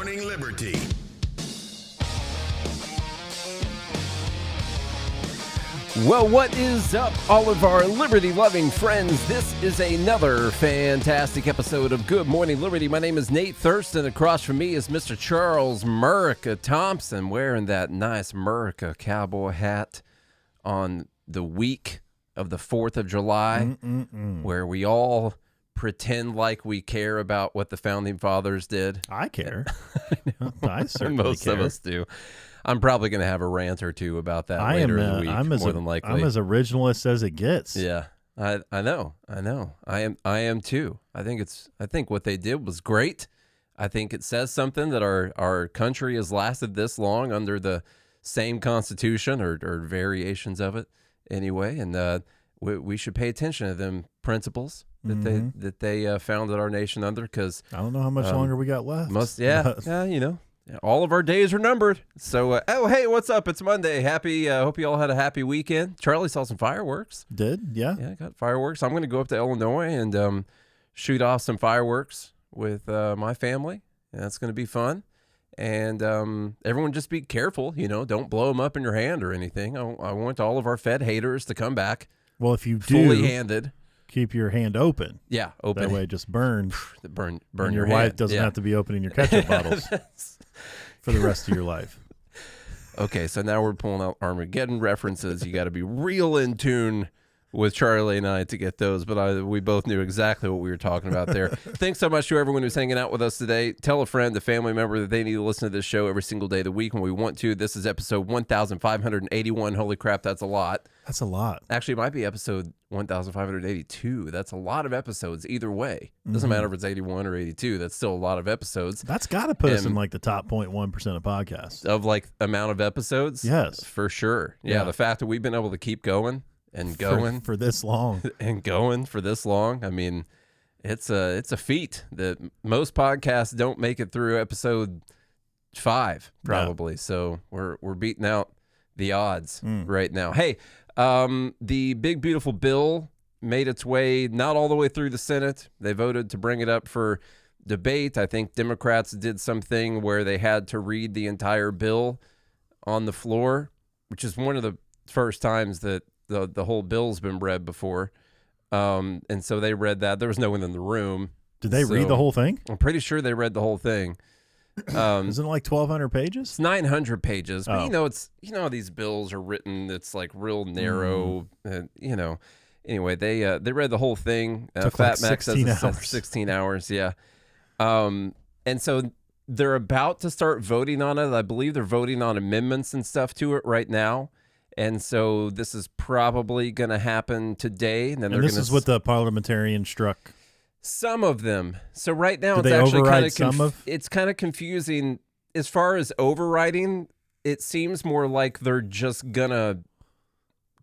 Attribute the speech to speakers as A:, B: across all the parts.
A: Morning Liberty.
B: Well, what is up, all of our liberty-loving friends? This is another fantastic episode of Good Morning Liberty. My name is Nate Thurston. Across from me is Mr. Charles Merica Thompson, wearing that nice Merica cowboy hat on the week of the 4th of July, where we all pretend like we care about what the Founding Fathers did.
C: I care. I certainly
B: Most
C: care.
B: of us do. I'm probably going to have a rant or two about that later in the week, more than likely.
C: I'm as originalist as it gets.
B: Yeah, I know. I am too. I think what they did was great. I think it says something that our country has lasted this long under the same constitution or variations of it anyway, and we should pay attention to them principles that they founded our nation under, because
C: I don't know how much longer we got left.
B: All of our days are numbered. So, oh, hey, what's up? It's Monday. Happy, hope you all had a happy weekend. Charlie saw some fireworks.
C: Did? Yeah.
B: Yeah, got fireworks. I'm going to go up to Illinois and shoot off some fireworks with my family. And that's going to be fun. And everyone just be careful, don't blow them up in your hand or anything. I want all of our Fed haters to come back.
C: Well, if you do,
B: fully handed.
C: Keep your hand open.
B: Yeah, open.
C: That way it just burns.
B: burn
C: and
B: your
C: wife
B: hand.
C: doesn't have to be opening your ketchup bottles for the rest of your life.
B: Okay, so now we're pulling out Armageddon references. You got to be real in tune with Charlie and I to get those, but we both knew exactly what we were talking about there. Thanks so much to everyone who's hanging out with us today. Tell a friend, a family member, that they need to listen to this show every single day of the week when we want to. This is episode 1581. Holy crap, that's a lot.
C: That's a lot.
B: Actually, it might be episode 1582. That's a lot of episodes either way. Doesn't matter if it's 81 or 82. That's still a lot of episodes.
C: That's got to put us in like the top 0.1% of podcasts.
B: Of like amount of episodes?
C: Yes.
B: For sure. Yeah, the fact that we've been able to keep going and going
C: for this long
B: and going for this long. I mean, it's a feat that most podcasts don't make it through episode 5 probably. No. So we're beating out the odds right now. Hey, the big beautiful bill made its way not all the way through the Senate. They voted to bring it up for debate. I think Democrats did something where they had to read the entire bill on the floor, which is one of the first times that the whole bill's been read before. And so they read that. There was no one in the room.
C: Did they read the whole thing?
B: I'm pretty sure they read the whole thing.
C: Isn't it like 1,200 pages?
B: It's 900 pages. But
C: Oh.
B: these bills are written. It's like real narrow. Anyway, they read the whole thing.
C: Took
B: Fat
C: like
B: Max
C: 16
B: says it's
C: hours.
B: 16 hours. Yeah. And so they're about to start voting on it. I believe they're voting on amendments and stuff to it right now. And so this is probably going to happen today. And then
C: this is what the parliamentarian struck.
B: Some of them. So right now
C: Did
B: it's
C: they
B: actually
C: override
B: it's kind of confusing. As far as overriding, it seems more like they're just going to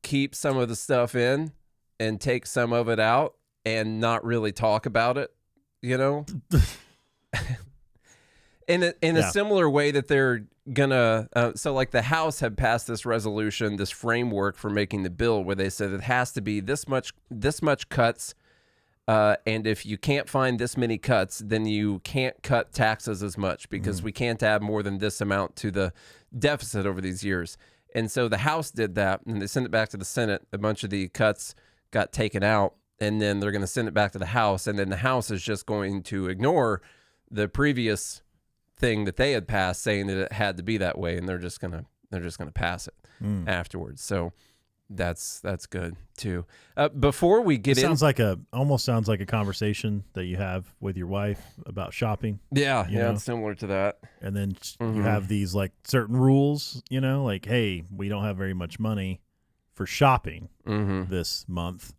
B: keep some of the stuff in and take some of it out and not really talk about it, In a similar way that they're gonna, so like the House had passed this resolution, this framework for making the bill, where they said it has to be this much cuts, and if you can't find this many cuts, then you can't cut taxes as much because we can't add more than this amount to the deficit over these years. And so the House did that, and they sent it back to the Senate. A bunch of the cuts got taken out, and then they're going to send it back to the House, and then the House is just going to ignore the previous thing that they had passed, saying that it had to be that way, and they're just gonna pass it afterwards. So that's good too. Before we get in,
C: almost sounds like a conversation that you have with your wife about shopping.
B: Yeah, it's similar to that.
C: And then you have these like certain rules, like, hey, we don't have very much money for shopping this month,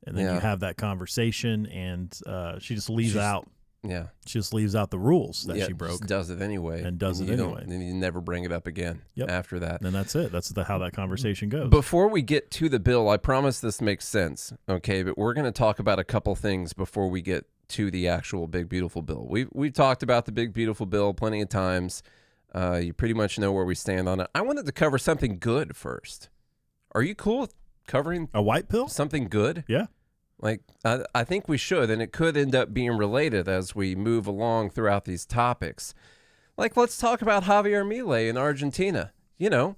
C: and then you have that conversation, and she just leaves out.
B: Yeah,
C: she just leaves out the rules that she broke.
B: Just does it anyway,
C: and then
B: you never bring it up again. After that,
C: and that's it. That's how that conversation goes.
B: Before we get to the bill, I promise this makes sense. Okay, but we're going to talk about a couple things before we get to the actual big beautiful bill. We've talked about the big beautiful bill plenty of times. You pretty much know where we stand on it. I wanted to cover something good first. Are you cool with covering
C: a white pill?
B: Something good?
C: Yeah.
B: Like, I think we should, and it could end up being related as we move along throughout these topics. Like, let's talk about Javier Milei in Argentina. You know,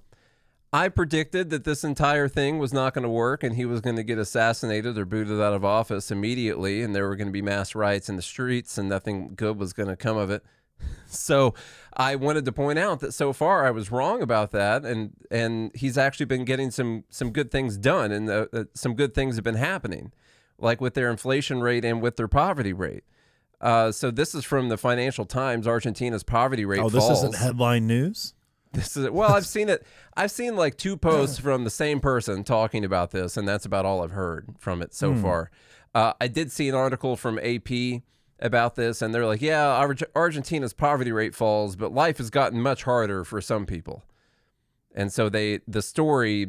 B: I predicted that this entire thing was not going to work and he was going to get assassinated or booted out of office immediately, and there were going to be mass riots in the streets and nothing good was going to come of it. So I wanted to point out that so far I was wrong about that, and he's actually been getting some good things done, and some good things have been happening, like with their inflation rate and with their poverty rate. So this is from the Financial Times. Argentina's poverty rate falls.
C: Oh, this isn't headline news?
B: This is, well, I've seen it. I've seen like 2 posts from the same person talking about this, and that's about all I've heard from it so far. I did see an article from AP about this, and they're like, yeah, Argentina's poverty rate falls, but life has gotten much harder for some people. And so the story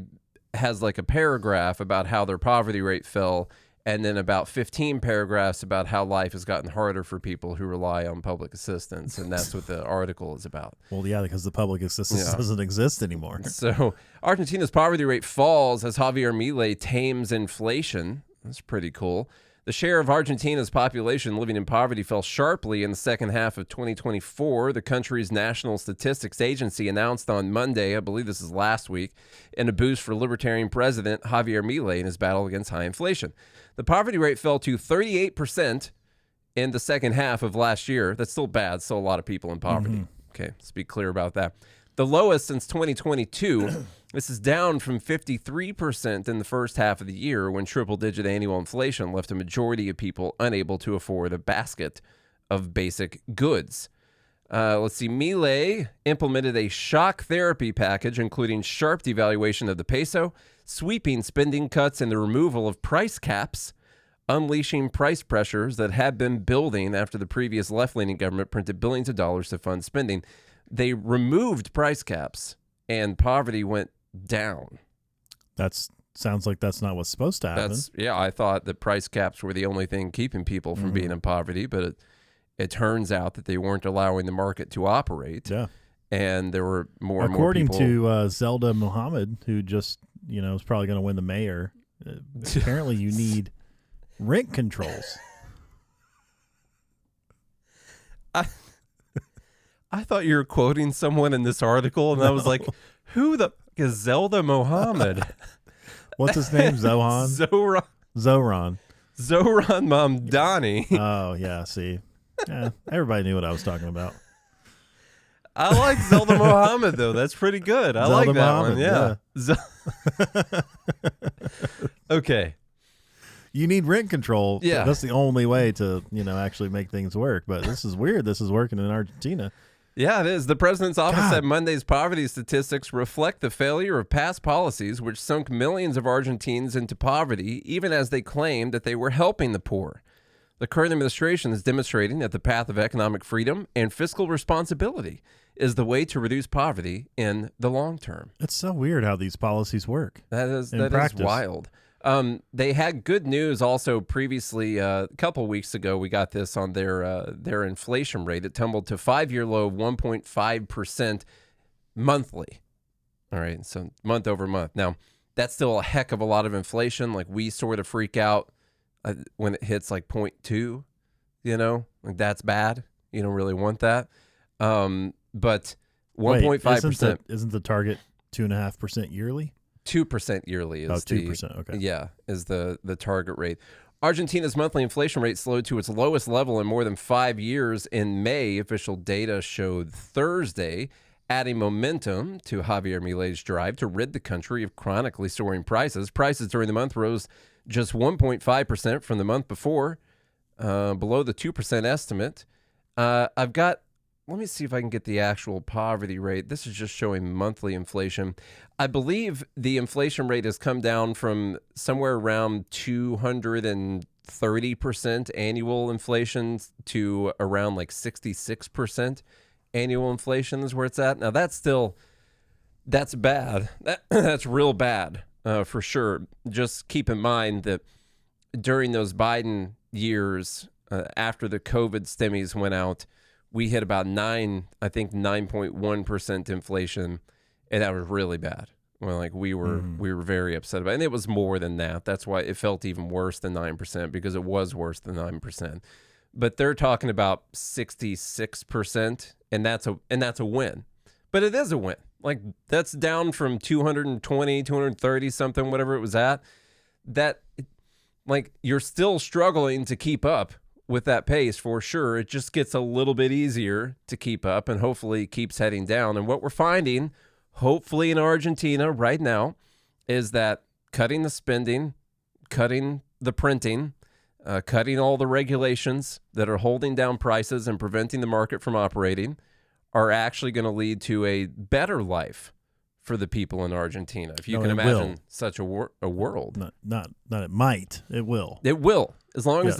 B: has like a paragraph about how their poverty rate fell, and then about 15 paragraphs about how life has gotten harder for people who rely on public assistance. And that's what the article is about.
C: Well, yeah, because the public assistance doesn't exist anymore.
B: So Argentina's poverty rate falls as Javier Milei tames inflation. That's pretty cool. The share of Argentina's population living in poverty fell sharply in the second half of 2024. The country's National Statistics Agency announced on Monday, I believe this is last week, in a boost for Libertarian President Javier Milei in his battle against high inflation. The poverty rate fell to 38% in the second half of last year. That's still bad. Still a lot of people in poverty. Okay, let's be clear about that. The lowest since 2022. This is down from 53% in the first half of the year, when triple-digit annual inflation left a majority of people unable to afford a basket of basic goods. Let's see. Milei implemented a shock therapy package, including sharp devaluation of the peso, sweeping spending cuts, and the removal of price caps, unleashing price pressures that had been building after the previous left-leaning government printed billions of dollars to fund spending. They removed price caps, and poverty went down.
C: Sounds like that's not what's supposed to happen.
B: I thought that price caps were the only thing keeping people from being in poverty, but it turns out that they weren't allowing the market to operate.
C: Yeah.
B: And there were more and more people.
C: According to Zelda Mohammed, who just, is probably going to win the mayor, apparently you need rent controls.
B: I thought you were quoting someone in this article, and I was like, who the is Zelda Mohammed?
C: What's his name? Zohan? Zoran
B: Mamdani.
C: Oh, yeah, see. Yeah, everybody knew what I was talking about.
B: I like Zelda Mohammed, though. That's pretty good. I like that
C: Mohammed,
B: one. Yeah. Okay.
C: You need rent control.
B: Yeah.
C: That's the only way to, actually make things work. But this is weird. This is working in Argentina.
B: Yeah, it is. The president's office said Monday's poverty statistics reflect the failure of past policies which sunk millions of Argentines into poverty, even as they claimed that they were helping the poor. The current administration is demonstrating that the path of economic freedom and fiscal responsibility is the way to reduce poverty in the long term.
C: It's so weird how these policies work.
B: That is wild. They had good news also previously. A couple weeks ago, we got this on their inflation rate. It tumbled to 5-year low of 1.5% monthly. All right, so month over month. Now, that's still a heck of a lot of inflation. Like, we sort of freak out when it hits like 0.2, like that's bad. You don't really want that. But 1.5%.
C: Isn't the target 2.5% yearly?
B: 2% yearly is
C: 2%. Okay.
B: Yeah, is the target rate. Argentina's monthly inflation rate slowed to its lowest level in more than 5 years in May, official data showed Thursday, adding momentum to Javier Milei's drive to rid the country of chronically soaring prices. Prices during the month rose just 1.5% from the month before, below the 2% estimate. Let me see if I can get the actual poverty rate. This is just showing monthly inflation. I believe the inflation rate has come down from somewhere around 230% annual inflation to around like 66% annual inflation is where it's at. Now, that's bad. That's real bad for sure. Just keep in mind that during those Biden years, after the COVID stimmies went out, we hit about 9.1% inflation, and that was really bad. Well, like we were very upset about it. And it was more than that. That's why it felt even worse than 9%, because it was worse than 9%. But they're talking about 66% and that's a win. But it is a win. Like, that's down from 220, 230 something, whatever it was at. That, like, you're still struggling to keep up with that pace for sure. It just gets a little bit easier to keep up, and hopefully keeps heading down. And what we're finding, hopefully in Argentina right now, is that cutting the spending, cutting the printing, cutting all the regulations that are holding down prices and preventing the market from operating are actually going to lead to a better life for the people in Argentina. If you can imagine such a world.
C: Not it might. It will.
B: It will. As long as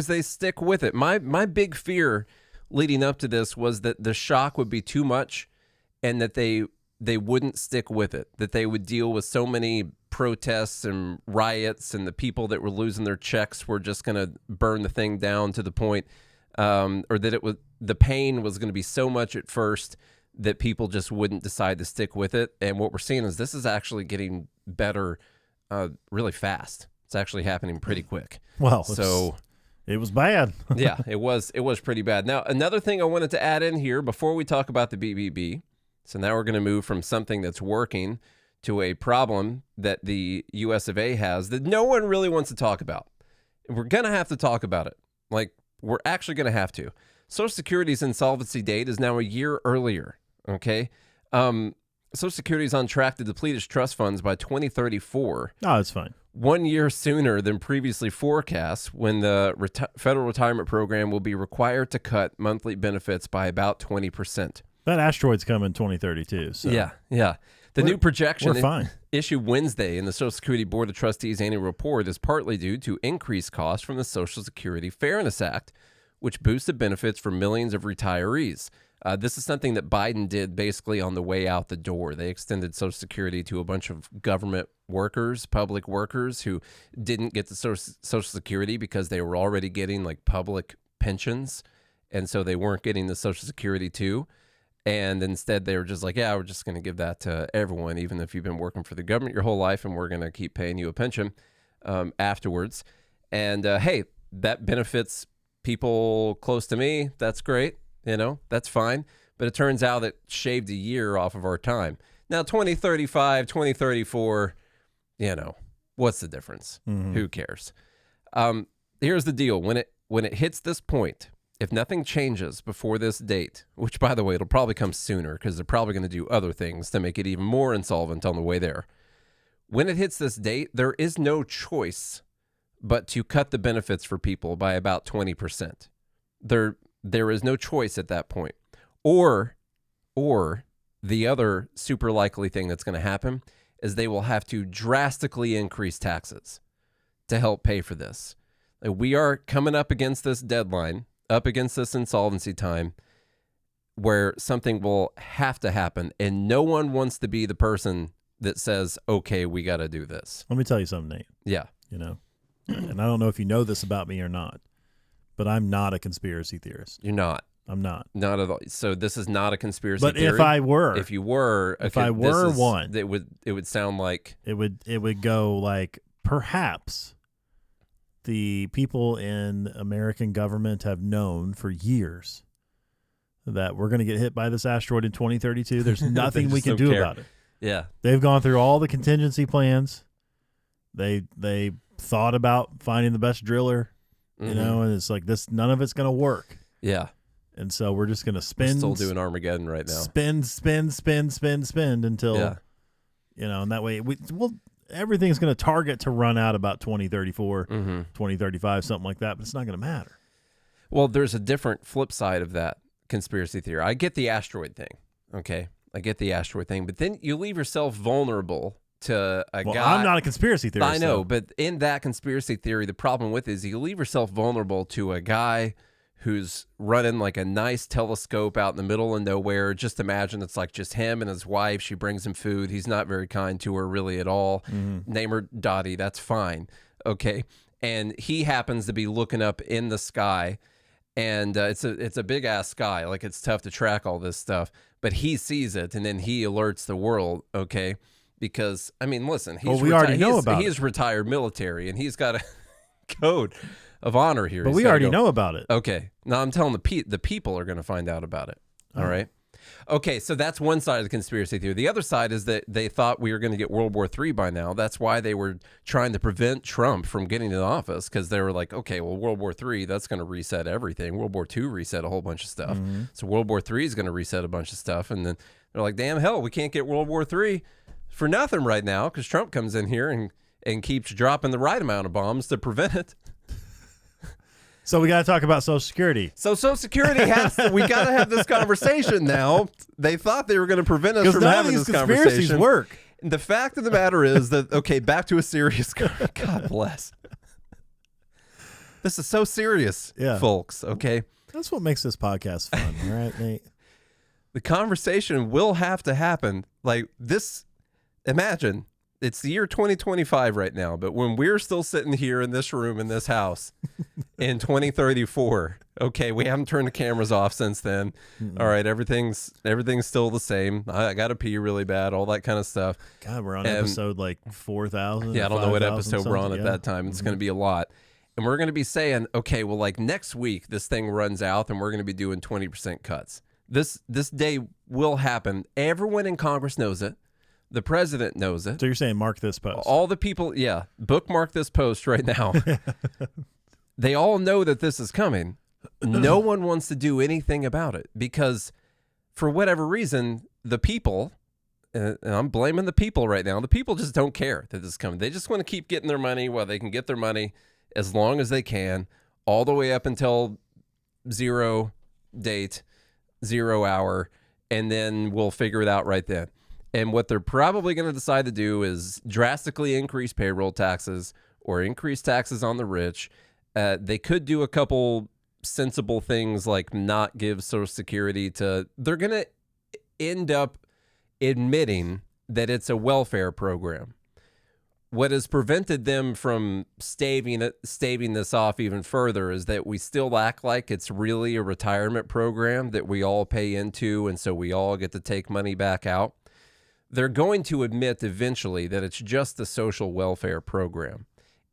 B: they stick with it. My big fear leading up to this was that the shock would be too much and that they wouldn't stick with it, that they would deal with so many protests and riots, and the people that were losing their checks were just going to burn the thing down to the point, or that the pain was going to be so much at first that people just wouldn't decide to stick with it. And what we're seeing is this is actually getting better really fast. It's actually happening pretty quick.
C: Well,
B: so
C: it was bad.
B: Yeah, it was pretty bad. Now, another thing I wanted to add in here before we talk about the BBB. So now we're going to move from something that's working to a problem that the US of A has that no one really wants to talk about. We're going to have to talk about it. Like, we're actually going to have to. Social Security's insolvency date is now a year earlier, okay? Social Security is on track to deplete its trust funds by 2034.
C: No, it's fine.
B: 1 year sooner than previously forecast, when the federal retirement program will be required to cut monthly benefits by about 20%.
C: That asteroid's coming 2032. So
B: yeah. The new projection
C: issued
B: Wednesday in the Social Security Board of Trustees annual report is partly due to increased costs from the Social Security Fairness Act, which boosted benefits for millions of retirees. This is something that Biden did basically on the way out the door. They extended Social Security to a bunch of government workers, public workers who didn't get the Social Security because they were already getting like public pensions, and so they weren't getting the Social Security too. And instead, they were just like, yeah, we're just going to give that to everyone, even if you've been working for the government your whole life, and we're going to keep paying you a pension afterwards. And hey, that benefits people close to me. That's great. That's fine. But it turns out it shaved a year off of our time. Now, 2035, 2034, what's the difference? Mm-hmm. Who cares? Here's the deal. When it hits this point, if nothing changes before this date, which, by the way, it'll probably come sooner because they're probably going to do other things to make it even more insolvent on the way there. When it hits this date, there is no choice but to cut the benefits for people by about 20%. There is no choice at that point. Or the other super likely thing that's going to happen is they will have to drastically increase taxes to help pay for this. We are coming up against this deadline, up against this insolvency time, where something will have to happen, and no one wants to be the person that says, okay, we got to do this.
C: Let me tell you something, Nate.
B: Yeah.
C: And I don't know if you know this about me or not, but I'm not a conspiracy theorist.
B: You're not.
C: I'm not.
B: Not at all. So this is not a conspiracy theory.
C: But if I were,
B: one, it would sound like
C: it would go like, perhaps the people in American government have known for years that we're going to get hit by this asteroid in 2032. There's nothing we can do about it.
B: Yeah.
C: They've gone through all the contingency plans. They thought about finding the best driller, and it's like this, none of it's going to work.
B: Yeah.
C: And so we're just going to spend.
B: We're still doing Armageddon right now.
C: Spend until, and that way everything's going to target to run out about 2034, 2035, something like that, but it's not going to matter.
B: Well, there's a different flip side of that conspiracy theory. I get the asteroid thing, okay? But then you leave yourself vulnerable to a guy.
C: I'm not a conspiracy theorist.
B: I know, but in that conspiracy theory, the problem with it is you leave yourself vulnerable to a guy who's running like a nice telescope out in the middle of nowhere. Just imagine it's like just him and his wife. She brings him food. He's not very kind to her really at all. Name her Dottie. That's fine. Okay. And he happens to be looking up in the sky, and it's a big ass sky. Like, it's tough to track all this stuff, but he sees it, and then he alerts the world. Okay. Because, I mean, listen, he's retired military, and he's got a code of honor here.
C: But we already know about it.
B: Okay. Now I'm telling the people are going to find out about it. All right. Okay, so that's one side of the conspiracy theory. The other side is that they thought we were going to get World War III by now. That's why they were trying to prevent Trump from getting in office, because they were like, okay, well, World War III, that's going to reset everything. World War II reset a whole bunch of stuff. So World War III is going to reset a bunch of stuff. And then they're like, damn hell, we can't get World War III for nothing right now because Trump comes in here and keeps dropping the right amount of bombs to prevent it.
C: So we got to talk about Social Security.
B: So Social Security we got to have this conversation now. They thought they were going to prevent us from having this conversation.
C: Work.
B: The fact of the matter is that, okay, back to a serious, God bless. This is so serious, folks, okay?
C: That's what makes this podcast fun, all right, Nate?
B: The conversation will have to happen. Like this, imagine, it's the year 2025 right now, but when we're still sitting here in this room, in this house, in 2034, okay, we haven't turned the cameras off since then. All right, everything's still the same. I got to pee really bad, all that kind of stuff.
C: God, we're on episode like 4,000.
B: Yeah, I don't know what episode we're on at that time. It's going to be a lot. And we're going to be saying, okay, well, like next week, this thing runs out and we're going to be doing 20% cuts. This day will happen. Everyone in Congress knows it. The president knows it.
C: So you're saying mark this post.
B: All the people, bookmark this post right now. They all know that this is coming. No one wants to do anything about it because for whatever reason, the people, and I'm blaming the people right now, the people just don't care that this is coming. They just want to keep getting their money while they can get their money as long as they can, all the way up until 0 date, 0 hour, and then we'll figure it out right then. And what they're probably going to decide to do is drastically increase payroll taxes or increase taxes on the rich. They could do a couple sensible things like not give Social Security to... They're going to end up admitting that it's a welfare program. What has prevented them from staving this off even further is that we still act like it's really a retirement program that we all pay into, and so we all get to take money back out. They're going to admit eventually that it's just a social welfare program.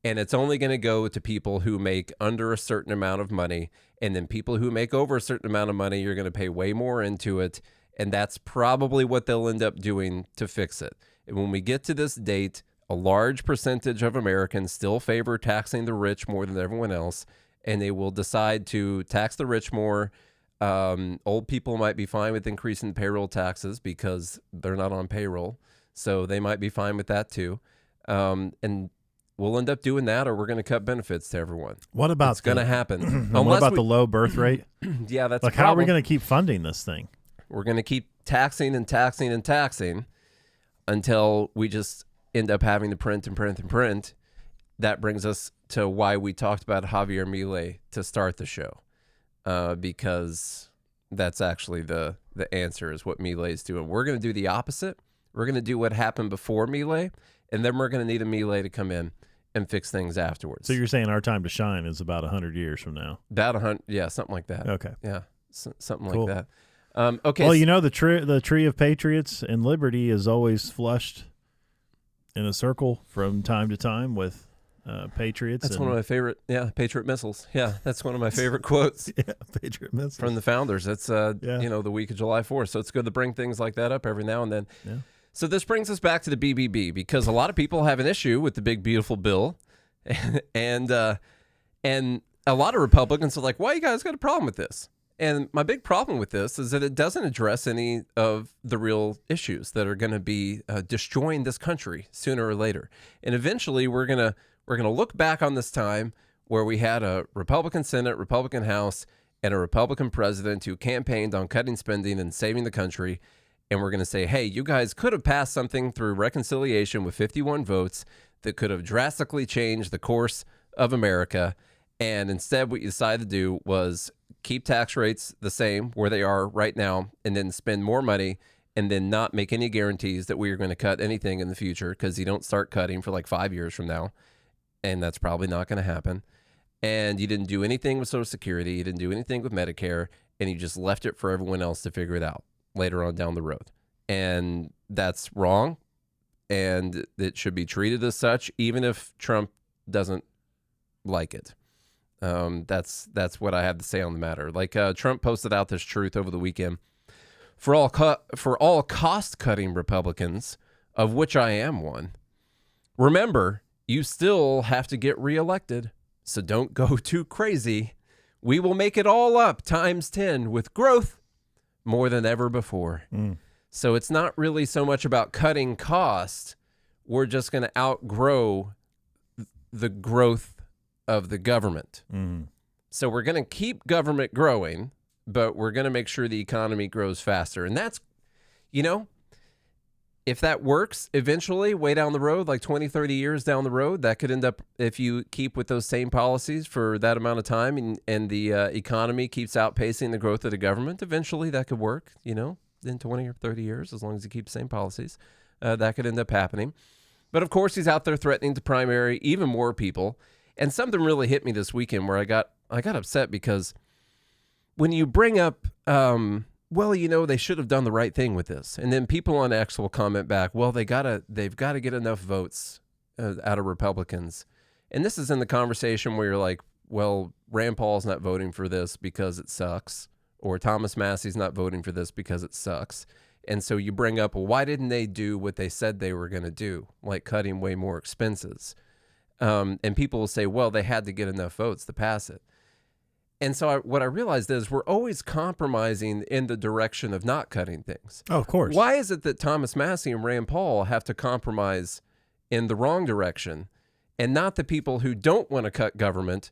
B: And it's only going to go to people who make under a certain amount of money. And then people who make over a certain amount of money, you're going to pay way more into it. And that's probably what they'll end up doing to fix it. And when we get to this date, a large percentage of Americans still favor taxing the rich more than everyone else. And they will decide to tax the rich more. Old people might be fine with increasing payroll taxes because they're not on payroll. So they might be fine with that too. And we'll end up doing that, or we're going to cut benefits to everyone.
C: What about
B: it's going to happen?
C: What about the low birth rate?
B: Yeah, that's
C: like, how are we going to keep funding this thing?
B: We're going to keep taxing and taxing and taxing until we just end up having to print and print and print. That brings us to why we talked about Javier Milei to start the show. Because that's actually the answer is what Milei's doing. We're going to do the opposite. We're going to do what happened before Milei, and then we're going to need a Milei to come in and fix things afterwards.
C: So you're saying our time to shine is about 100 years from now?
B: About 100, yeah, something like that.
C: Okay.
B: Yeah, something
C: cool.
B: like that. Okay.
C: Well, you know, the tree of patriots and liberty is always flushed in a circle from time to time with patriots.
B: That's one of my favorite, Patriot missiles. Yeah, that's one of my favorite quotes.
C: Yeah, Patriot missiles.
B: From the founders. That's, the week of July 4th. So it's good to bring things like that up every now and then.
C: Yeah.
B: So this brings us back to the BBB because a lot of people have an issue with the big, beautiful bill. And a lot of Republicans are like, why you guys got a problem with this? And my big problem with this is that it doesn't address any of the real issues that are going to be destroying this country sooner or later. And eventually we're going to look back on this time where we had a Republican Senate, Republican House, and a Republican president who campaigned on cutting spending and saving the country. And we're going to say, hey, you guys could have passed something through reconciliation with 51 votes that could have drastically changed the course of America. And instead, what you decided to do was keep tax rates the same where they are right now and then spend more money and then not make any guarantees that we are going to cut anything in the future because you don't start cutting for like 5 years from now. And that's probably not going to happen. And you didn't do anything with Social Security. You didn't do anything with Medicare. And you just left it for everyone else to figure it out later on down the road. And that's wrong. And it should be treated as such, even if Trump doesn't like it. That's what I have to say on the matter. Like Trump posted out this truth over the weekend For all cost-cutting Republicans, of which I am one, remember, you still have to get reelected, so don't go too crazy. We will make it all up times 10 with growth more than ever before. So it's not really so much about cutting costs. We're just going to outgrow the growth of the government. So we're going to keep government growing, but we're going to make sure the economy grows faster. And that's, if that works eventually way down the road, like 20, 30 years down the road, that could end up, if you keep with those same policies for that amount of time and the economy keeps outpacing the growth of the government, eventually that could work, in 20 or 30 years, as long as you keep the same policies, that could end up happening. But of course, he's out there threatening to primary even more people. And something really hit me this weekend where I got upset because when you bring up, they should have done the right thing with this. And then people on X will comment back, well, they've got to get enough votes out of Republicans. And this is in the conversation where you're like, well, Rand Paul's not voting for this because it sucks, or Thomas Massey's not voting for this because it sucks. And so you bring up, well, why didn't they do what they said they were going to do, like cutting way more expenses? And people will say, well, they had to get enough votes to pass it. And so what I realized is we're always compromising in the direction of not cutting things.
C: Oh, of course.
B: Why is it that Thomas Massey and Rand Paul have to compromise in the wrong direction, and not the people who don't want to cut government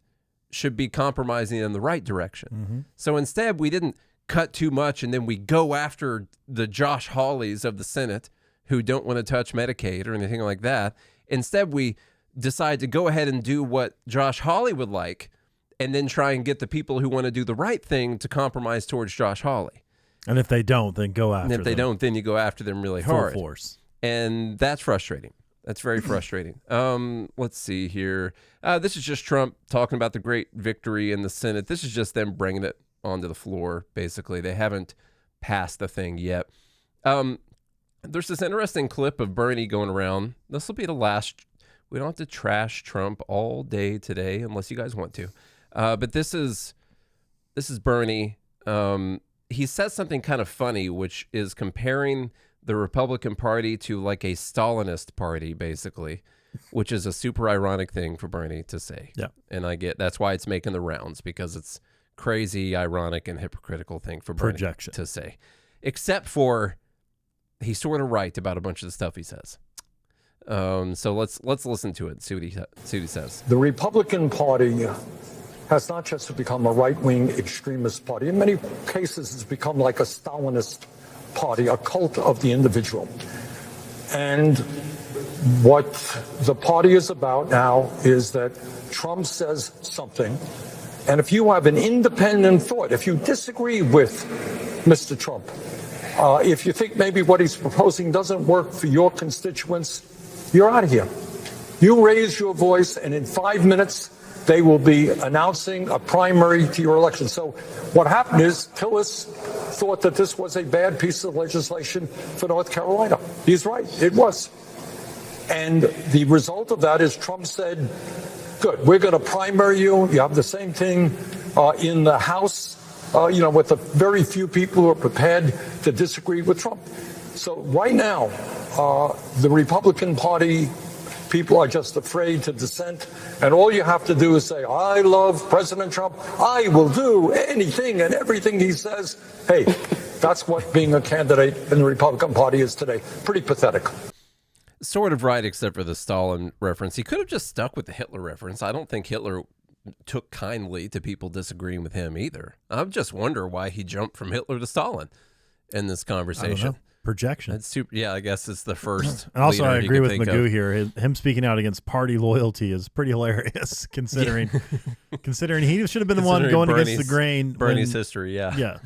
B: should be compromising in the right direction? So instead, we didn't cut too much and then we go after the Josh Hawleys of the Senate who don't want to touch Medicaid or anything like that. Instead, we decide to go ahead and do what Josh Hawley would like, and then try and get the people who want to do the right thing to compromise towards Josh Hawley.
C: And if they don't, then go after them.
B: And if they don't, then you go after them really hard.
C: Full force.
B: And that's frustrating. That's very frustrating. Let's see here. This is just Trump talking about the great victory in the Senate. This is just them bringing it onto the floor, basically. They haven't passed the thing yet. There's this interesting clip of Bernie going around. This will be the last. We don't have to trash Trump all day today unless you guys want to. But this is Bernie. He says something kind of funny, which is comparing the Republican Party to like a Stalinist party, basically, which is a super ironic thing for Bernie to say.
C: Yeah.
B: And that's why it's making the rounds, because it's crazy, ironic, and hypocritical thing for Bernie to say. Except for he's sort of right about a bunch of the stuff he says. So let's listen to it and see what he says.
A: The Republican Party has not just become a right-wing extremist party. In many cases, it's become like a Stalinist party, a cult of the individual. And what the party is about now is that Trump says something, and if you have an independent thought, if you disagree with Mr. Trump, if you think maybe what he's proposing doesn't work for your constituents, you're out of here. You raise your voice, and in 5 minutes, they will be announcing a primary to your election. So what happened is Tillis thought that this was a bad piece of legislation for North Carolina. He's right. It was. And the result of that is Trump said, good, we're going to primary you. You have the same thing in the House, with the very few people who are prepared to disagree with Trump. So right now, the Republican Party people are just afraid to dissent. And all you have to do is say, I love President Trump. I will do anything and everything he says. Hey, that's what being a candidate in the Republican Party is today. Pretty pathetic.
B: Sort of right, except for the Stalin reference. He could have just stuck with the Hitler reference. I don't think Hitler took kindly to people disagreeing with him either. I just wonder why he jumped from Hitler to Stalin in this conversation.
C: Projection.
B: That's super. Yeah, I guess it's the first.
C: And also, I agree with Magoo here. Him speaking out against party loyalty is pretty hilarious, considering he should have been the one going against the grain.
B: Bernie's history,
C: yeah,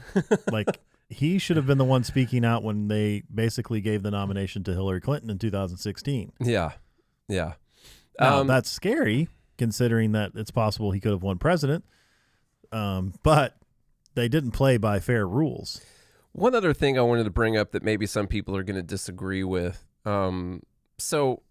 C: like he should have been the one speaking out when they basically gave the nomination to Hillary Clinton in 2016.
B: Yeah.
C: Now, that's scary, considering that it's possible he could have won president, but they didn't play by fair rules.
B: One other thing I wanted to bring up that maybe some people are going to disagree with. So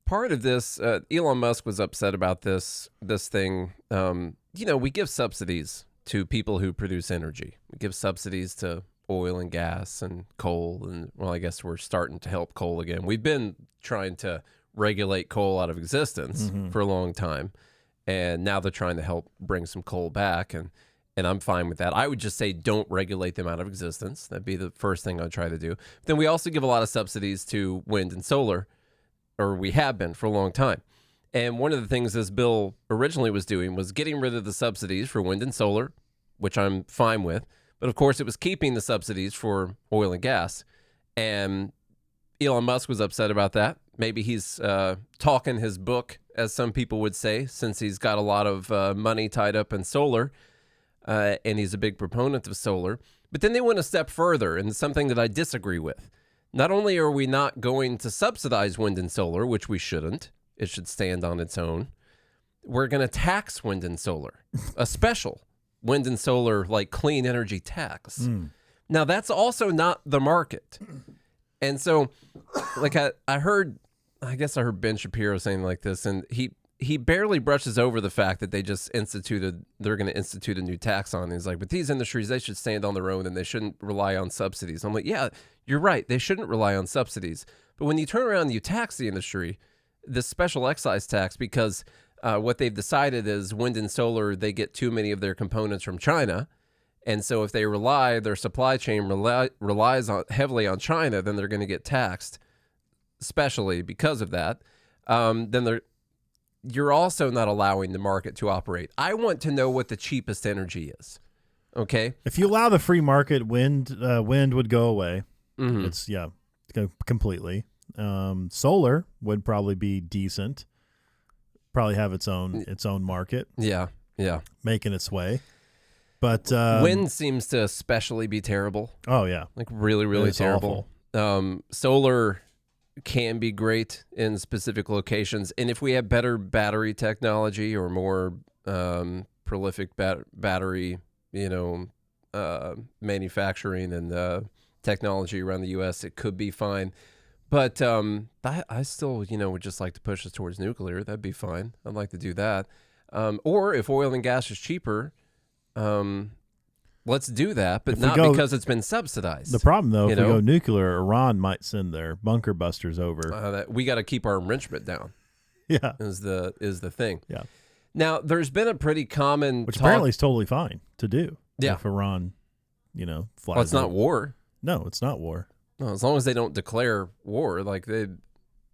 B: part of this, Elon Musk was upset about this thing. We give subsidies to people who produce energy. We give subsidies to oil and gas and coal. And, well, I guess we're starting to help coal again. We've been trying to regulate coal out of existence for a long time. And now they're trying to help bring some coal back. And I'm fine with that. I would just say don't regulate them out of existence. That'd be the first thing I'd try to do. But then we also give a lot of subsidies to wind and solar, or we have been for a long time. And one of the things this bill originally was doing was getting rid of the subsidies for wind and solar, which I'm fine with. But of course, it was keeping the subsidies for oil and gas. And Elon Musk was upset about that. Maybe he's talking his book, as some people would say, since he's got a lot of money tied up in solar, and he's a big proponent of solar. But then they went a step further, and something that I disagree with. Not only are we not going to subsidize wind and solar, which we shouldn't, it should stand on its own, we're going to tax wind and solar, a special wind and solar, like clean energy tax. Now, that's also not the market. And so, like I heard Ben Shapiro saying like this, and he barely brushes over the fact that they're going to institute a new tax on it. He's like, but these industries, they should stand on their own and they shouldn't rely on subsidies. I'm like, yeah, you're right. They shouldn't rely on subsidies. But when you turn around and you tax the industry, this special excise tax, because what they've decided is wind and solar, they get too many of their components from China. And so if their supply chain relies heavily on China, then they're going to get taxed, especially because of that. Then you're also not allowing the market to operate. I want to know what the cheapest energy is. Okay.
C: If you allow the free market, wind would go away. It's completely. Solar would probably be decent. Probably have its own market.
B: Yeah.
C: Making its way. But
B: wind seems to especially be terrible.
C: Oh yeah.
B: Like really, really terrible. Solar can be great in specific locations. And if we have better battery technology or more prolific battery, manufacturing and technology around the U.S., it could be fine. But I still, would just like to push us towards nuclear. That'd be fine. I'd like to do that. Or if oil and gas is cheaper, let's do that, but not because it's been subsidized.
C: The problem, though, if we go nuclear, Iran might send their bunker busters over.
B: We got to keep our enrichment down.
C: Yeah,
B: is the thing.
C: Yeah.
B: Now, there's been a pretty common
C: which apparently is totally fine to do.
B: Yeah.
C: If Iran, flies.
B: Well, it's not war.
C: No, it's not war.
B: No, as long as they don't declare war, like they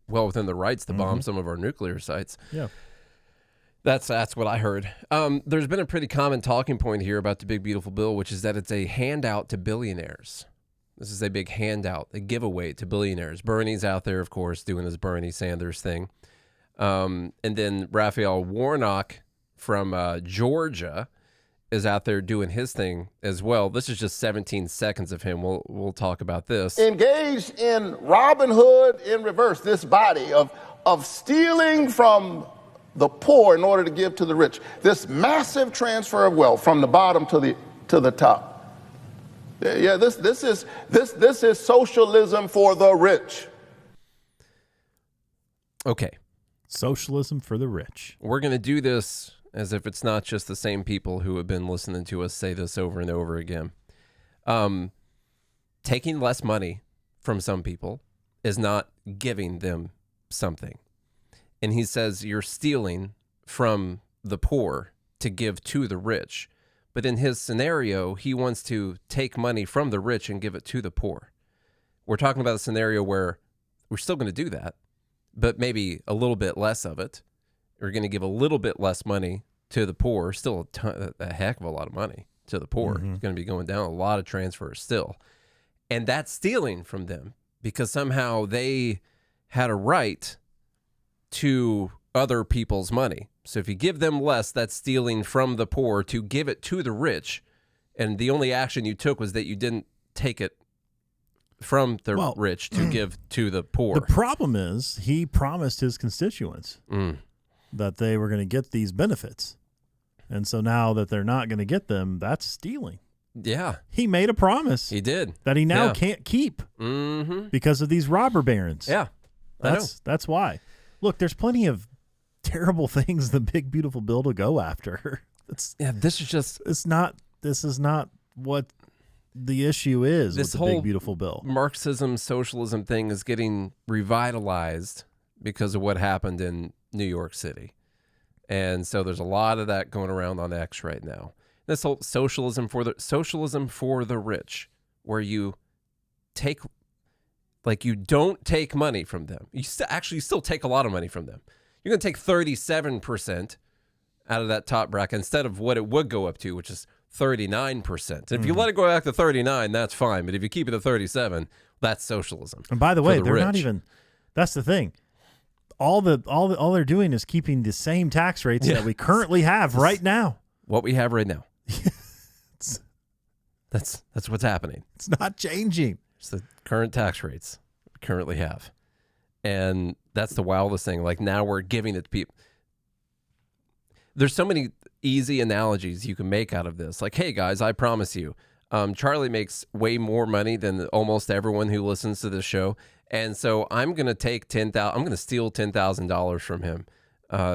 B: well within the rights to bomb some of our nuclear sites.
C: Yeah.
B: That's what I heard. There's been a pretty common talking point here about the big, beautiful bill, which is that it's a handout to billionaires. This is a big handout, a giveaway to billionaires. Bernie's out there, of course, doing his Bernie Sanders thing. And then Raphael Warnock from Georgia is out there doing his thing as well. This is just 17 seconds of him. We'll talk about this.
D: Engaged in Robin Hood in reverse, this body of stealing from the poor in order to give to the rich. This massive transfer of wealth from the bottom to the top. Yeah, this is socialism for the rich.
B: Okay.
C: Socialism for the rich.
B: We're going to do this as if it's not just the same people who have been listening to us say this over and over again. Taking less money from some people is not giving them something. And he says you're stealing from the poor to give to the rich. But in his scenario, he wants to take money from the rich and give it to the poor. We're talking about a scenario where we're still going to do that, but maybe a little bit less of it. We're going to give a little bit less money to the poor, still a heck of a lot of money to the poor. It's going to be going down a lot of transfers still. And that's stealing from them because somehow they had a right to other people's money. So if you give them less, that's stealing from the poor to give it to the rich. And the only action you took was that you didn't take it from the rich to give to the poor.
C: The problem is he promised his constituents that they were going to get these benefits. And so now that they're not going to get them, that's stealing.
B: Yeah.
C: He made a promise.
B: He did.
C: That he now can't keep because of these robber barons.
B: Yeah.
C: That's why. Look, there's plenty of terrible things the big, beautiful bill to go after.
B: This is not
C: the issue is
B: this
C: with the
B: whole
C: big beautiful bill.
B: Marxism, socialism thing is getting revitalized because of what happened in New York City. And so there's a lot of that going around on X right now. This whole socialism for the rich, where you take, like, you don't take money from them. You still take a lot of money from them. You're going to take 37% out of that top bracket instead of what it would go up to, which is 39%. If you let it go back to 39, that's fine. But if you keep it at 37, that's socialism.
C: And by the way, they're
B: rich.
C: not even. That's the thing. All they're doing is keeping the same tax rates that we currently have right now.
B: What we have right now. That's what's happening.
C: It's not changing.
B: It's the current tax rates we currently have. And that's the wildest thing. Like, now we're giving it to people. There's so many easy analogies you can make out of this. Like, hey, guys, I promise you, Charlie makes way more money than almost everyone who listens to this show. And so I'm going to take I'm going to steal $10,000 from him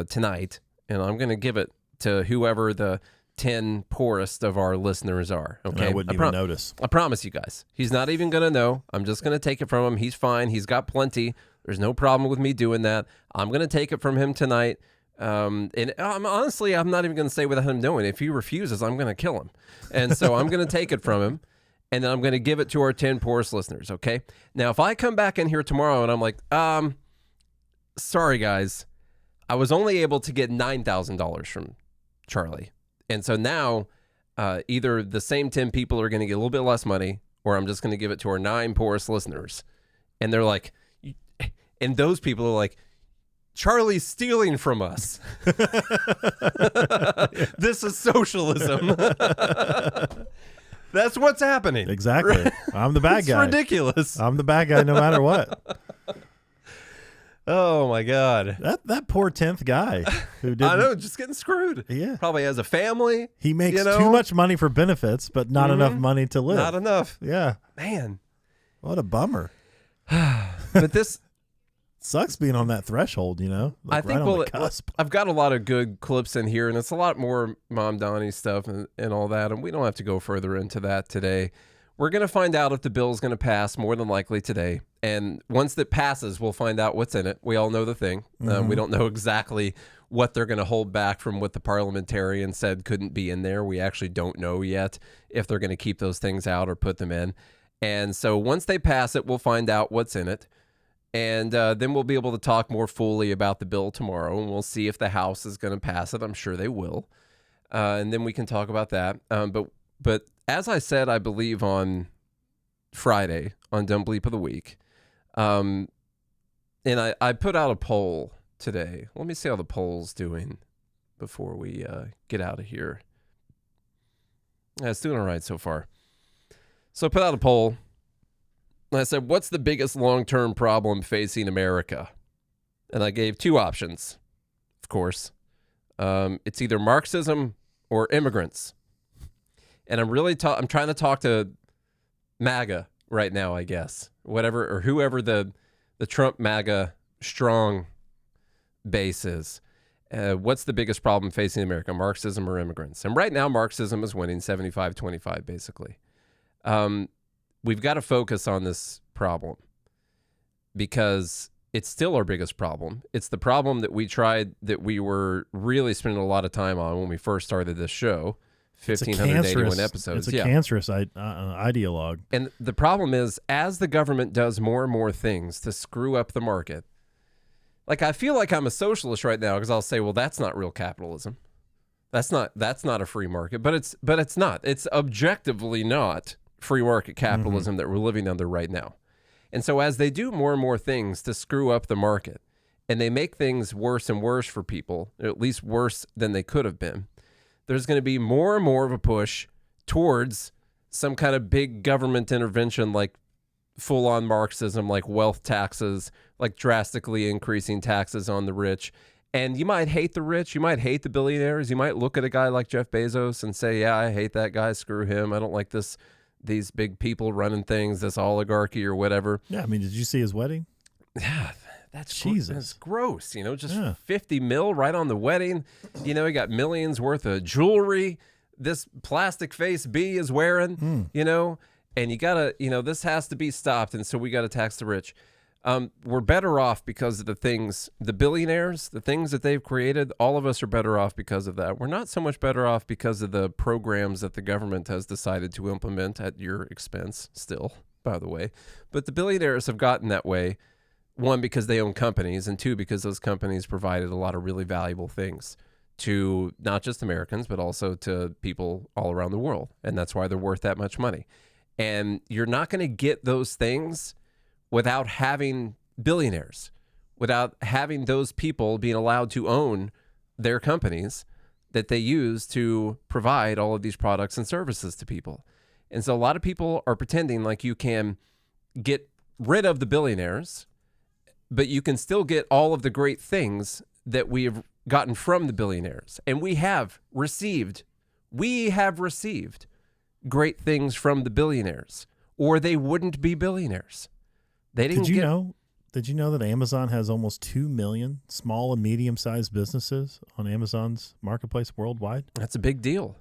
B: tonight, and I'm going to give it to whoever the 10 poorest of our listeners are. Okay,
C: and I wouldn't even notice.
B: I promise you guys. He's not even going to know. I'm just going to take it from him. He's fine. He's got plenty. There's no problem with me doing that. I'm going to take it from him tonight. And honestly, I'm not even going to say without him knowing. If he refuses, I'm going to kill him. And so I'm going to take it from him, and then I'm going to give it to our 10 poorest listeners. Okay. Now, if I come back in here tomorrow and I'm like, sorry guys, I was only able to get $9,000 from Charlie. And so now, either the same 10 people are going to get a little bit less money, or I'm just going to give it to our 9 poorest listeners. And they're like, and those people are like, Charlie's stealing from us. This is socialism. That's what's happening.
C: Exactly.
B: Right?
C: I'm the bad guy.
B: It's ridiculous.
C: I'm the bad guy no matter what.
B: Oh my God.
C: That poor 10th guy who did.
B: I know, just getting screwed.
C: Yeah.
B: Probably has a family.
C: He makes too much money for benefits, but not enough money to live.
B: Not enough.
C: Yeah.
B: Man.
C: What a bummer.
B: But this
C: sucks being on that threshold, you know?
B: I think
C: right on the cusp.
B: I've got a lot of good clips in here, and it's a lot more Mom Donnie stuff and all that, and we don't have to go further into that today. We're going to find out if the bill is going to pass, more than likely today. And once it passes, we'll find out what's in it. We all know the thing. We don't know exactly what they're going to hold back from what the parliamentarian said couldn't be in there. We actually don't know yet if they're going to keep those things out or put them in. And so once they pass it, we'll find out what's in it. And then we'll be able to talk more fully about the bill tomorrow, and we'll see if the House is going to pass it. I'm sure they will. And then we can talk about that. But as I said, I believe on Friday, on Dumb Bleep of the Week, and I put out a poll today. Let me see how the poll's doing before we get out of here. Yeah, it's doing all right so far. So I put out a poll. And I said, what's the biggest long-term problem facing America? And I gave 2 options, of course. It's either Marxism or immigrants. And I'm trying to talk to MAGA right now, I guess. Whatever, or whoever the Trump MAGA strong base is. What's the biggest problem facing America, Marxism or immigrants? And right now, Marxism is winning 75-25, basically. We've got to focus on this problem because it's still our biggest problem. It's the problem that we were really spending a lot of time on when we first started this show, 1,581 episodes.
C: It's a cancerous ideologue.
B: And the problem is, as the government does more and more things to screw up the market, like, I feel like I'm a socialist right now because I'll say, well, that's not real capitalism. That's not a free market, but it's not. It's objectively not free market capitalism that we're living under right now. And so as they do more and more things to screw up the market, and they make things worse and worse for people, or at least worse than they could have been, there's going to be more and more of a push towards some kind of big government intervention, like full-on Marxism, like wealth taxes, like drastically increasing taxes on the rich. And you might hate the rich, you might hate the billionaires, you might look at a guy like Jeff Bezos and say, yeah, I hate that guy, screw him, I don't like these big people running things, this oligarchy or whatever.
C: Yeah, I mean, did you see his wedding?
B: Yeah, that's
C: Jesus.
B: That's gross. You know, just 50 mil right on the wedding. You know, he got millions worth of jewelry. this plastic face B is wearing, you know, and you gotta, you know, this has to be stopped. And so we got to tax the rich. We're better off because of the things, the billionaires, the things that they've created. All of us are better off because of that. We're not so much better off because of the programs that the government has decided to implement at your expense still, by the way. But the billionaires have gotten that way, one, because they own companies, and two, because those companies provided a lot of really valuable things to not just Americans, but also to people all around the world. And that's why they're worth that much money. And you're not going to get those things without having billionaires, without having those people being allowed to own their companies that they use to provide all of these products and services to people. And so a lot of people are pretending like you can get rid of the billionaires, but you can still get all of the great things that we have gotten from the billionaires. And we have received great things from the billionaires, or they wouldn't be billionaires. They didn't
C: Did you know that Amazon has almost 2 million small and medium-sized businesses on Amazon's marketplace worldwide?
B: That's a big deal.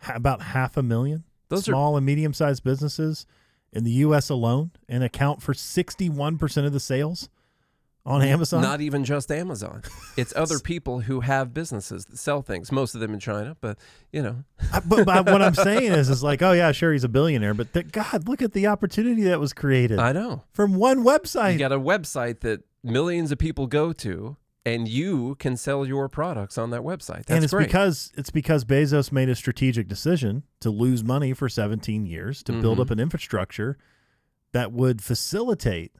C: About 500,000 small and medium-sized businesses in the U.S. alone, and account for 61% of the sales on Amazon.
B: Not even just Amazon. It's other people who have businesses that sell things, most of them in China, but, you know.
C: but what I'm saying is like, oh, yeah, sure, he's a billionaire, but God, look at the opportunity that was created.
B: I know.
C: From one website.
B: You got a website that millions of people go to, and you can sell your products on that website. That's
C: and it's
B: great.
C: because Bezos made a strategic decision to lose money for 17 years to build up an infrastructure that would facilitate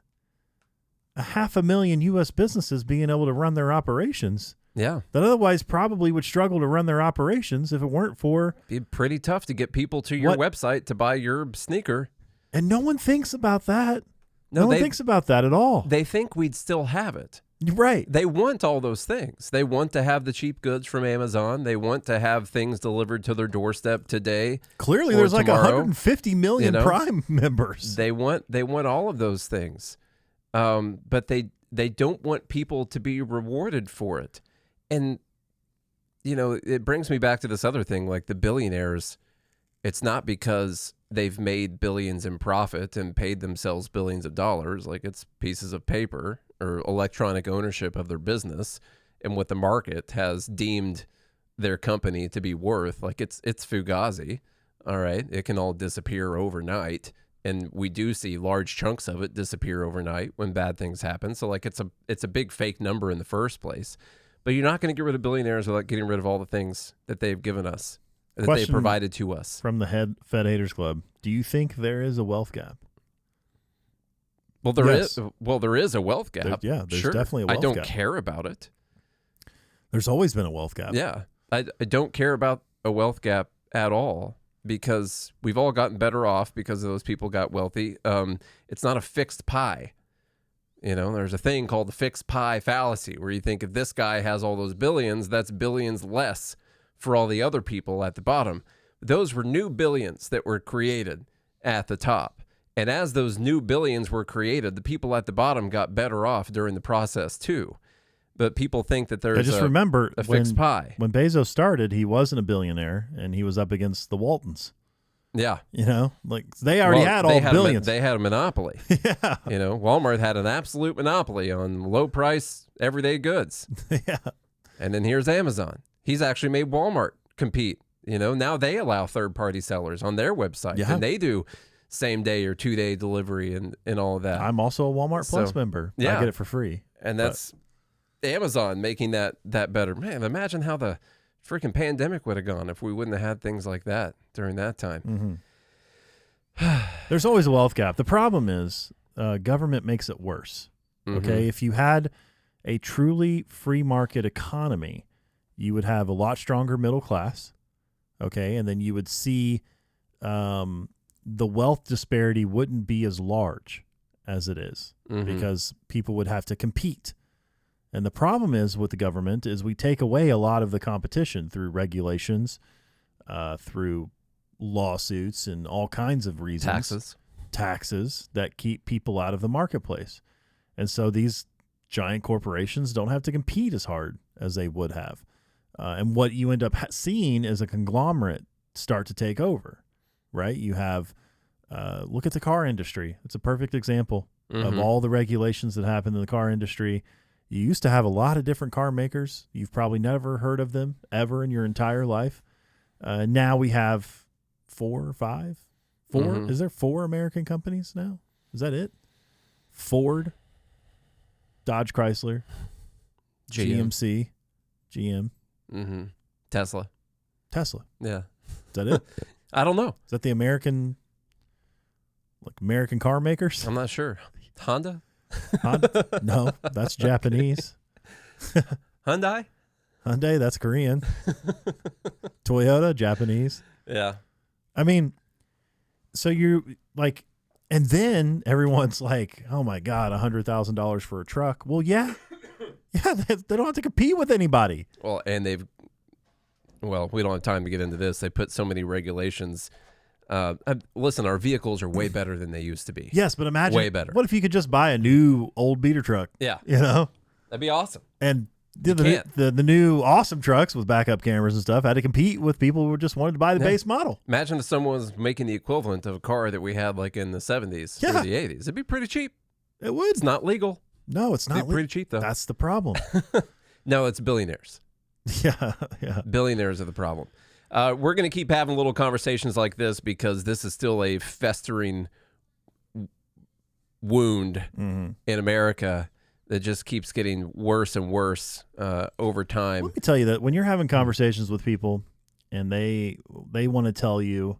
C: 500,000 U.S. businesses being able to run their operations.
B: Yeah.
C: That otherwise probably would struggle to run their operations if it weren't for...
B: It'd be pretty tough to get people to your website to buy your sneaker.
C: And no one thinks about that. No one thinks about that at all.
B: They think we'd still have it.
C: Right.
B: They want all those things. They want to have the cheap goods from Amazon. They want to have things delivered to their doorstep today.
C: Clearly, there's like
B: tomorrow.
C: 150 million Prime members.
B: They want all of those things. But they don't want people to be rewarded for it. And, you know, it brings me back to this other thing, like the billionaires. It's not because they've made billions in profit and paid themselves billions of dollars. Like, it's pieces of paper or electronic ownership of their business and what the market has deemed their company to be worth. Like, it's Fugazi. All right. It can all disappear overnight. And we do see large chunks of it disappear overnight when bad things happen. So, like, it's a big fake number in the first place. But you're not going to get rid of billionaires without getting rid of all the things that they've given us, that they provided to us.
C: From the Fed Haters Club, do you think there is a wealth gap?
B: Well, there is. Well, there is a wealth gap.
C: There's definitely a wealth gap.
B: I don't care about it.
C: There's always been a wealth gap.
B: Yeah, I don't care about a wealth gap at all, because we've all gotten better off because those people got wealthy. It's not a fixed pie. You know, there's a thing called the fixed pie fallacy, where you think if this guy has all those billions, that's billions less for all the other people at the bottom. Those were new billions that were created at the top. And as those new billions were created, the people at the bottom got better off during the process too. But people think that there's a fixed pie.
C: When Bezos started, he wasn't a billionaire, and he was up against the Waltons.
B: Yeah.
C: You know, like they already had all billions.
B: They had a monopoly.
C: Yeah.
B: You know, Walmart had an absolute monopoly on low price everyday goods.
C: Yeah.
B: And then here's Amazon. He's actually made Walmart compete. You know, now they allow third-party sellers on their website. Yeah. And they do same-day or two-day delivery and all of that.
C: I'm also a Walmart Plus member. Yeah. I get it for free.
B: And that's Amazon making that better. Man, imagine how the freaking pandemic would have gone if we wouldn't have had things like that during that time.
C: Mm-hmm. There's always a wealth gap. The problem is government makes it worse. Okay, if you had a truly free market economy, you would have a lot stronger middle class. Okay, and then you would see the wealth disparity wouldn't be as large as it is because people would have to compete. And the problem is with the government is we take away a lot of the competition through regulations, through lawsuits and all kinds of reasons. Taxes that keep people out of the marketplace. And so these giant corporations don't have to compete as hard as they would have. And what you end up seeing is a conglomerate start to take over, right? You have, look at the car industry. It's a perfect example of all the regulations that happen in the car industry. You used to have a lot of different car makers. You've probably never heard of them ever in your entire life. Now we have 4 or 5. 4? Is there 4 American companies now? Is that it? Ford, Dodge Chrysler, GMC, GM.
B: Tesla.
C: Is
B: Yeah.
C: that it?
B: I don't know.
C: Is that the American car makers?
B: I'm not sure. Honda?
C: Honda? No, that's Japanese.
B: Hyundai?
C: Hyundai, that's Korean. Toyota, Japanese.
B: Yeah.
C: I mean, so you like, and then everyone's like, oh my God, $100,000 for a truck. Well, yeah. Yeah, they don't have to compete with anybody.
B: Well, and we don't have time to get into this. They put so many regulations. Listen, our vehicles are way better than they used to be.
C: Yes, but imagine,
B: way better.
C: What if you could just buy a new old beater truck?
B: Yeah.
C: You know?
B: That'd be awesome.
C: And the new awesome trucks with backup cameras and stuff had to compete with people who just wanted to buy the base model.
B: Imagine if someone was making the equivalent of a car that we had like in the 70s or the 80s. It'd be pretty cheap.
C: It would.
B: It's not legal.
C: No, it's not.
B: It'd be pretty cheap, though.
C: That's the problem.
B: No, it's billionaires.
C: Yeah.
B: Billionaires are the problem. We're going to keep having little conversations like this because this is still a festering wound in America that just keeps getting worse and worse over time.
C: Let me tell you that when you're having conversations with people and they want to tell you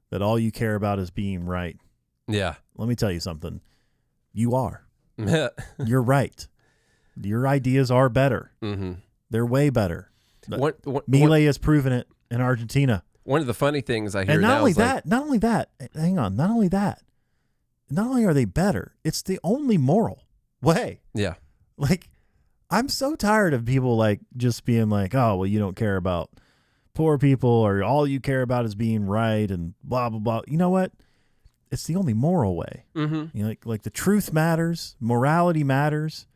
C: that all you care about is being right.
B: Yeah.
C: Let me tell you something. You are. You're right. Your ideas are better. They're way better. Milei has proven it in Argentina.
B: One of the funny things I hear
C: and not
B: now
C: only
B: is
C: that, not only that, hang on, not only that, not only are they better, it's the only moral way.
B: Yeah.
C: Like, I'm so tired of people like just being like, oh, well, you don't care about poor people or all you care about is being right and blah, blah, blah. You know what? It's the only moral way. You know, like the truth matters. Morality matters.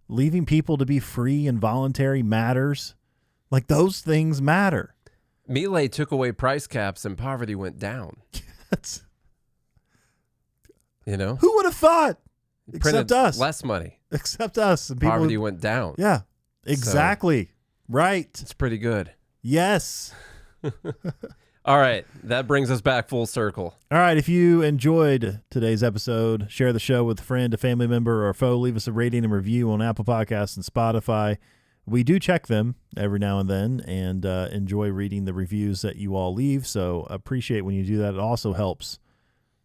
C: Leaving people to be free and voluntary matters. Like those things matter.
B: Milei took away price caps and poverty went down. You know?
C: Who would have thought?
B: Printed
C: Except us.
B: Less money.
C: Except us. And people
B: Poverty went down.
C: Yeah, exactly. Right.
B: It's pretty good.
C: Yes.
B: All right. That brings us back full circle.
C: All right. If you enjoyed today's episode, share the show with a friend, a family member, or a foe. Leave us a rating and review on Apple Podcasts and Spotify. We do check them every now and then and enjoy reading the reviews that you all leave. So appreciate when you do that. It also helps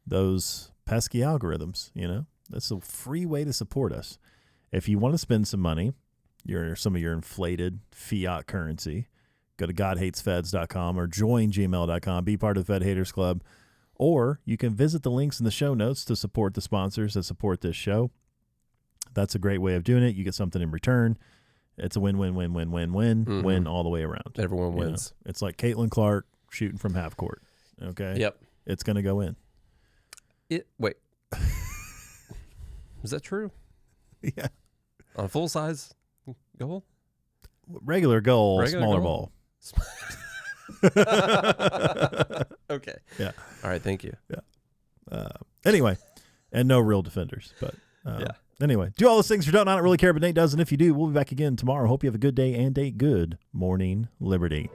C: those pesky algorithms, you know. That's a free way to support us. If you want to spend some money, some of your inflated fiat currency, go to godhatesfeds.com or join gmail.com, be part of the Fed Haters Club, or you can visit the links in the show notes to support the sponsors that support this show. That's a great way of doing it. You get something in return. It's a win-win-win-win-win-win, win all the way around.
B: Everyone wins.
C: Know? It's like Caitlin Clark shooting from half court. Okay?
B: Yep.
C: It's going to go in.
B: Wait. Is that true?
C: Yeah.
B: On a full size goal?
C: Regular goal, smaller ball.
B: Okay.
C: Yeah.
B: All right. Thank you.
C: Yeah. Anyway, and no real defenders. But
B: yeah.
C: Anyway, do all those things you don't. I don't really care, but Nate does. And if you do, we'll be back again tomorrow. Hope you have a good day and a good morning, Liberty.